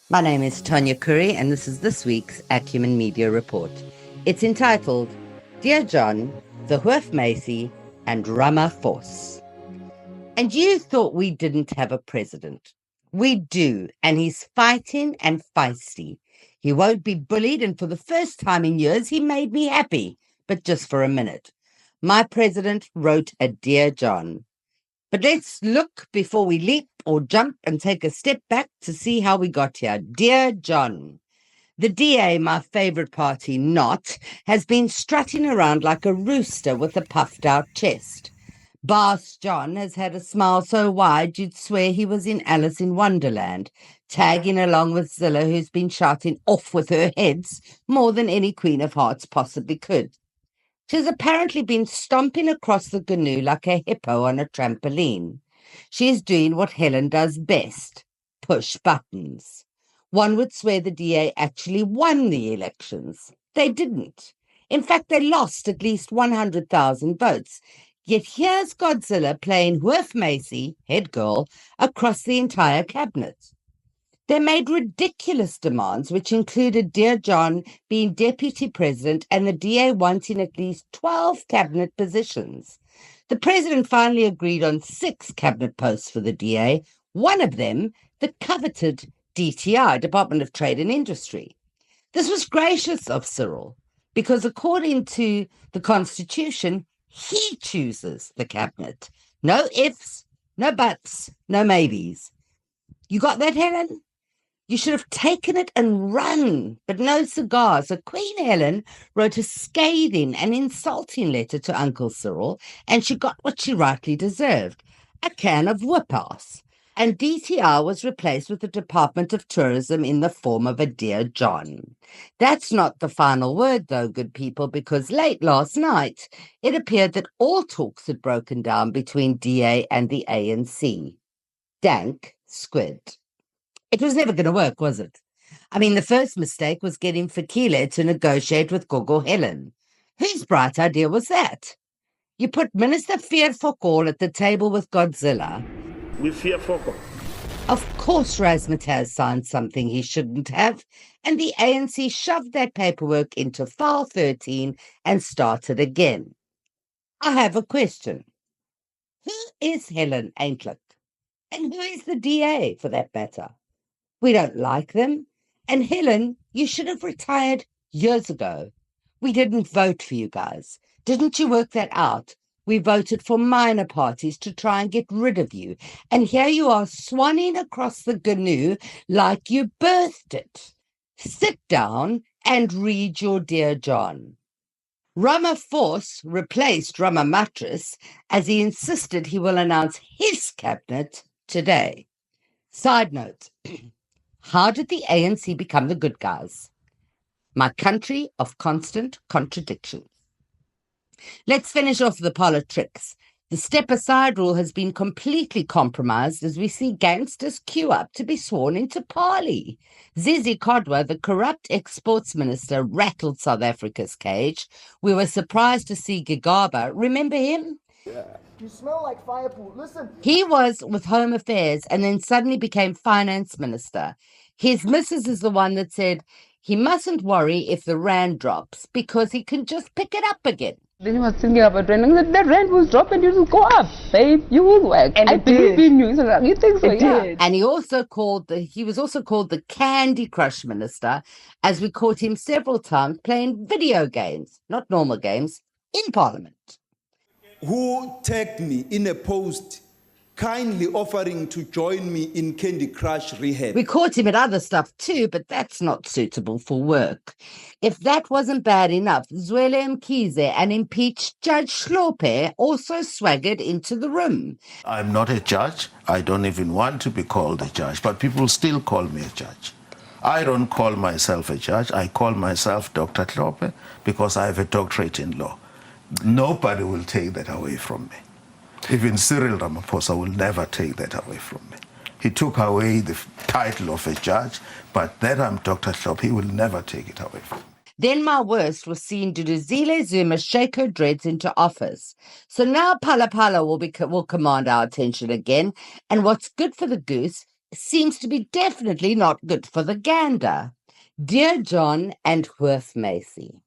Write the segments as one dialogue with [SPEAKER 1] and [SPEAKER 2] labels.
[SPEAKER 1] My name is Tanya Curry, and this is this week's Acumen Media Report. It's entitled, Dear John, the Hoof Macy, and Rama Force. And you thought we didn't have a president. We do, and he's fighting and feisty. He won't be bullied, and for the first time in years, he made me happy, but just for a minute. My president wrote a Dear John. But let's look before we leap or jump and take a step back to see how we got here. Dear John, the DA, my favourite party not, has been strutting around like a rooster with a puffed out chest. Boss John has had a smile so wide you'd swear he was in Alice in Wonderland, tagging along with Zille, who's been shouting off with her heads more than any Queen of Hearts possibly could. She's apparently been stomping across the GNU like a hippo on a trampoline. She's doing what Helen does best, push buttons. One would swear the DA actually won the elections. They didn't. In fact, they lost at least 100,000 votes. Yet here's GodZille playing Hoof Macy, head girl, across the entire cabinet. They made ridiculous demands, which included Dear John being deputy president and the DA wanting at least 12 cabinet positions. The president finally agreed on 6 cabinet posts for the DA, one of them the coveted DTI, Department of Trade and Industry. This was gracious of Cyril, because according to the Constitution, he chooses the cabinet. No ifs, no buts, no maybes. You got that, Helen? You should have taken it and run, but no cigar. So Queen Helen wrote a scathing and insulting letter to Uncle Cyril, and she got what she rightly deserved, a can of whip-ass. And DTR was replaced with the Department of Tourism in the form of a Dear John. That's not the final word, though, good people, because late last night, it appeared that all talks had broken down between DA and the ANC. Dank Squid. It was never going to work, was it? I mean, the first mistake was getting Fikile to negotiate with Gogo Helen. Whose bright idea was that? You put Minister Fearfokol at the table with GodZille.
[SPEAKER 2] We fear Foko.
[SPEAKER 1] Of course, Razzmatazz signed something he shouldn't have, and the ANC shoved that paperwork into file 13 and started again. I have a question. Who is Helen Aintlek? And who is the DA, for that matter? We don't like them. And Helen, you should have retired years ago. We didn't vote for you guys. Didn't you work that out? We voted for minor parties to try and get rid of you. And here you are swanning across the GNU like you birthed it. Sit down and read your Dear John. Rama Force replaced Rama Mattress as he insisted he will announce his cabinet today. Side note. How did the ANC become the good guys? My country of constant contradictions. Let's finish off the politics. The step-aside rule has been completely compromised as we see gangsters queue up to be sworn into parley. Zizi Kodwa, the corrupt exports minister, rattled South Africa's cage. We were surprised to see Gigaba. Remember him?
[SPEAKER 3] Yeah. You smell like firepool. Listen.
[SPEAKER 1] He was with Home Affairs and then suddenly became finance minister. His missus is the one that said he mustn't worry if the rand drops because he can just pick it up again.
[SPEAKER 4] Then he was thinking about rent. And the rent will drop and you will go up, babe. You will work.
[SPEAKER 5] And
[SPEAKER 4] I believe in you. So like, you think so?
[SPEAKER 5] It
[SPEAKER 4] Yeah.
[SPEAKER 5] did.
[SPEAKER 1] And he was also called the Candy Crush minister, as we caught him several times playing video games, not normal games, in Parliament.
[SPEAKER 6] Who tagged me in a post kindly offering to join me in Candy Crush rehab.
[SPEAKER 1] We caught him at other stuff too, but that's not suitable for work. If that wasn't bad enough, Zwele Mkhize and impeached Judge Hlophe also swaggered into the room.
[SPEAKER 7] I'm not a judge. I don't even want to be called a judge, but people still call me a judge. I don't call myself a judge. I call myself Dr. Hlophe because I have a doctorate in law. Nobody will take that away from me. Even Cyril Ramaphosa will never take that away from me. He took away the title of a judge, but that I'm Dr. Hlophe, he will never take it away from me.
[SPEAKER 1] Then my worst was seeing Duduzile Zuma shake her dreads into office. So now Phala Phala will command our attention again, and what's good for the goose seems to be definitely not good for the gander. Dear John and Hoof Macy.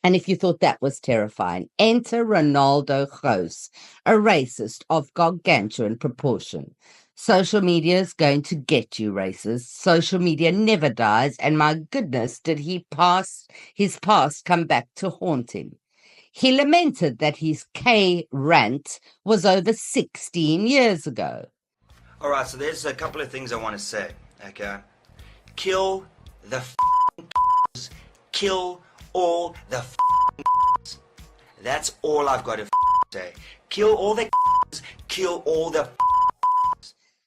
[SPEAKER 1] And if you thought that was terrifying, enter Ronaldo Gross, a racist of gargantuan proportion. Social media is going to get you, racists. Social media never dies, and my goodness, did his past come back to haunt him. He lamented that his K rant was over 16 years ago.
[SPEAKER 2] All right, so there's a couple of things I want to say, okay? Kill the kill all the That's all I've got to say. Kill all the kill all the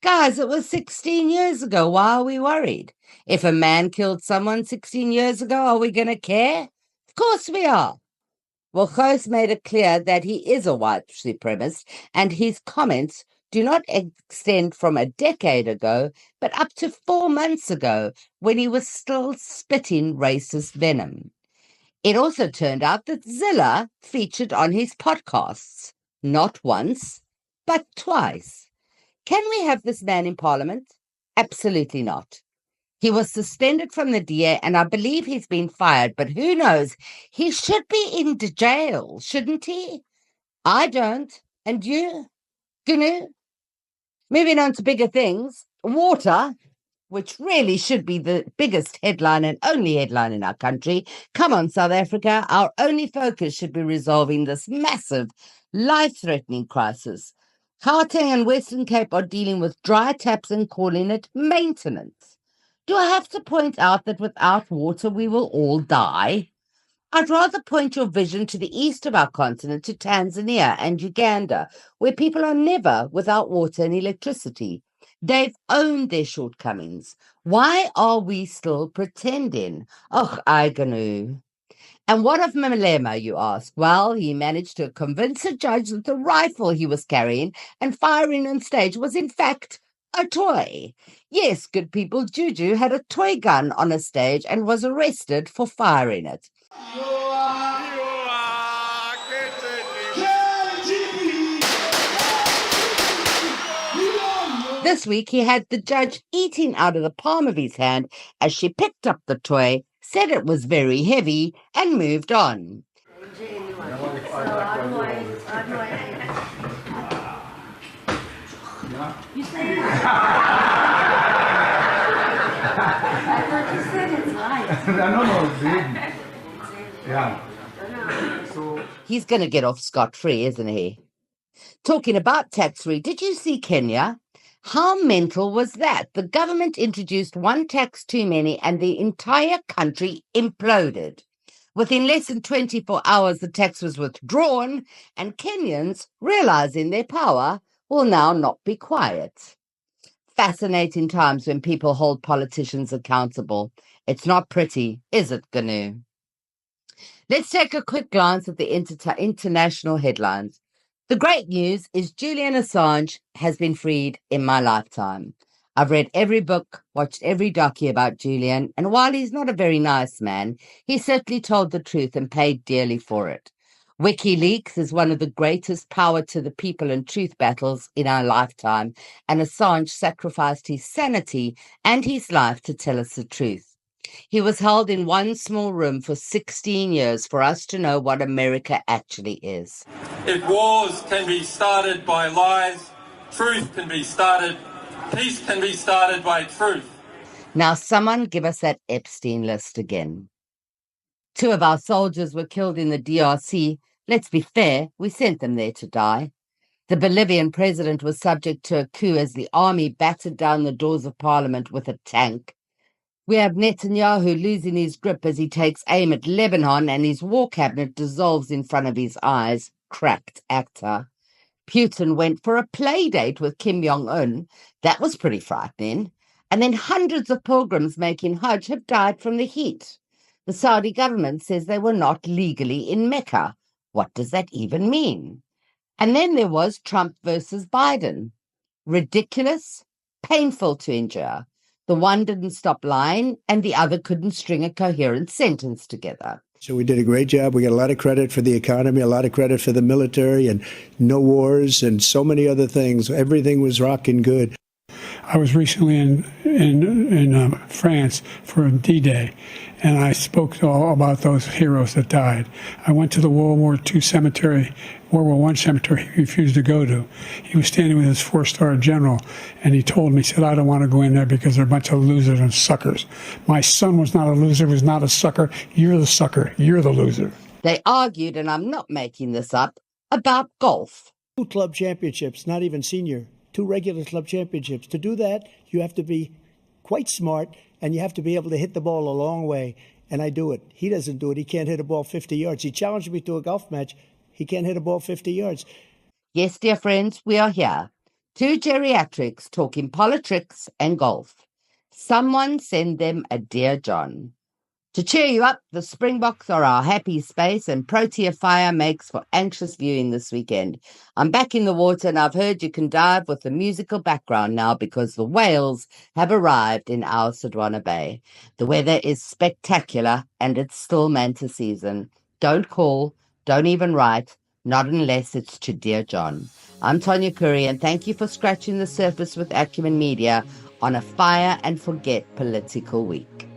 [SPEAKER 1] Guys, it was 16 years ago. Why are we worried? If a man killed someone 16 years ago, are we going to care? Of course we are. Well, Gous made it clear that he is a white supremacist, and his comments do not extend from a decade ago, but up to 4 months ago, when he was still spitting racist venom. It also turned out that Zille featured on his podcasts, not once, but twice. Can we have this man in Parliament? Absolutely not. He was suspended from the DA, and I believe he's been fired, but who knows? He should be in jail, shouldn't he? I don't. And you? Gnu? Moving on to bigger things. Water, which really should be the biggest headline and only headline in our country. Come on, South Africa. Our only focus should be resolving this massive, life-threatening crisis. Gauteng and Western Cape are dealing with dry taps and calling it maintenance. Do I have to point out that without water we will all die? I'd rather point your vision to the east of our continent, to Tanzania and Uganda, where people are never without water and electricity. They've owned their shortcomings. Why are we still pretending? Oh, Iganu. And what of Malema, you ask? Well, he managed to convince a judge that the rifle he was carrying and firing on stage was in fact a toy. Yes, good people, Juju had a toy gun on a stage and was arrested for firing it. This week, he had the judge eating out of the palm of his hand as she picked up the toy, said it was very heavy, and moved on.
[SPEAKER 5] You say I thought you said it's light.
[SPEAKER 8] No, yeah.
[SPEAKER 5] So
[SPEAKER 1] He's going to get off scot-free, isn't he? Talking about tax-free, did you see Kenya? How mental was that? The government introduced one tax too many and the entire country imploded. Within less than 24 hours, the tax was withdrawn, and Kenyans, realizing their power, will now not be quiet. Fascinating times when people hold politicians accountable. It's not pretty, is it, Gnu? Let's take a quick glance at the international headlines. The great news is Julian Assange has been freed in my lifetime. I've read every book, watched every docu about Julian, and while he's not a very nice man, he certainly told the truth and paid dearly for it. WikiLeaks is one of the greatest power to the people and truth battles in our lifetime, and Assange sacrificed his sanity and his life to tell us the truth. He was held in one small room for 16 years for us to know what America actually is.
[SPEAKER 9] If wars can be started by lies, truth can be started, peace can be started by truth.
[SPEAKER 1] Now someone give us that Epstein list again. 2 of our soldiers were killed in the DRC. Let's be fair, we sent them there to die. The Bolivian president was subject to a coup as the army battered down the doors of parliament with a tank. We have Netanyahu losing his grip as he takes aim at Lebanon and his war cabinet dissolves in front of his eyes. Cracked actor. Putin went for a play date with Kim Jong-un. That was pretty frightening. And then hundreds of pilgrims making Hajj have died from the heat. The Saudi government says they were not legally in Mecca. What does that even mean? And then there was Trump versus Biden. Ridiculous, painful to endure. The one didn't stop lying, and the other couldn't string a coherent sentence together.
[SPEAKER 10] So we did a great job. We got a lot of credit for the economy, a lot of credit for the military, and no wars, and so many other things. Everything was rocking good.
[SPEAKER 8] I was recently in France for D-Day, and I spoke all about those heroes that died. I went to the World War I cemetery he refused to go to. He was standing with his 4-star general, and he told me, he said, I don't want to go in there because they're a bunch of losers and suckers. My son was not a loser, was not a sucker. You're the sucker. You're the loser.
[SPEAKER 1] They argued, and I'm not making this up, about golf.
[SPEAKER 10] 2 club championships, not even senior. 2 regular club championships. To do that, you have to be quite smart, and you have to be able to hit the ball a long way. And I do it. He doesn't do it. He can't hit a ball 50 yards. He challenged me to a golf match. He can't hit a ball 50 yards.
[SPEAKER 1] Yes, dear friends, we are here. 2 geriatrics talking politics and golf. Someone send them a Dear John. To cheer you up, the Springboks are our happy space, and Protea Fire makes for anxious viewing this weekend. I'm back in the water, and I've heard you can dive with the musical background now because the whales have arrived in our Sodwana Bay. The weather is spectacular, and it's still manta season. Don't call, don't even write, not unless it's to Dear John. I'm Tonya Curry, and thank you for scratching the surface with Acumen Media on a fire and forget political week.